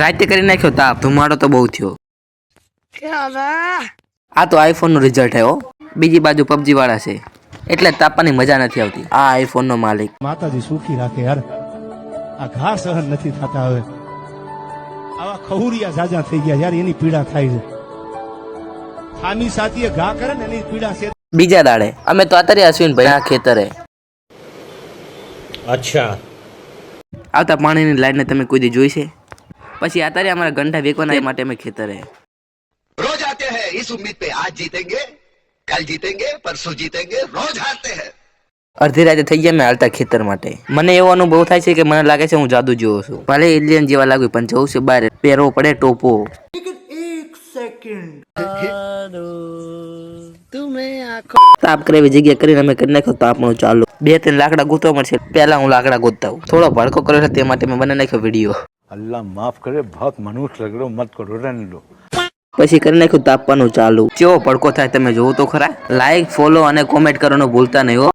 રાતે કરી નાખ્યો તાપ, ધુમાડો તો બહુ થયો। આ તો આઈફોન નું રિઝલ્ટ હે હો। બીજી બાજુ પબજી વાળા છે એટલે તાપવાની મજા નથી આવતી। આ આઈફોન નો માલિક માતાજી સુખી રાખે યાર। આ ઘા સહન નથી થતા હવે। આવા ખહુરિયા જાજા થઈ ગયા યાર, એની પીડા થાય છે। ખામી સાથીએ ઘા કરે ને એની પીડા છે। બીજા દાડે અમે તો અત્યારે અશ્વિનભાઈ ના ખેતરે अच्छा આવતા પાણીની લાઈન તમે કોઈ દી જોઈ છે? પછી અત્યારે અમારા ગંઠા વેકવાના માટે અમે ખેતરે रोज आते हैं इस उम्मीद पे आज जीतेंगे, कल जीतेंगे, परसों जीतेंगे, रोज हारते हैं। અડધી રાતે થઈ ગયા મેં હાલતા ખેતર માટે। મને એવો અનુભવ થાય છે કે મને લાગે છે હું જાદુ જોઉં છું। ભલે એલિયન જેવા લાગ્યું પણ જવું છે બહાર, પહેરવો પડે ટોપો। તાપ કરે એવી જગ્યા કરીને અમે કરી નાખ્યો તાપનું ચાલુ। 2-3 લાકડા ગોતવા મળશે, પહેલા હું લાકડા ગોતતા હું। થોડો ભડકો કર્યો છે તે માટે મેં બનાવી નાખ્યો વિડીયો। अल्लाह माफ करे, बहुत मनुष्य लग रहे हो, मत करो, रहने दो। પછી કરી નાખ્યું તાપવાનું ચાલુ। કેવો ભડકો થાય તમે જોવો તો ખરા। લાઈક, ફોલો અને કોમેન્ટ કરવાનું ભૂલતા નહીં હો।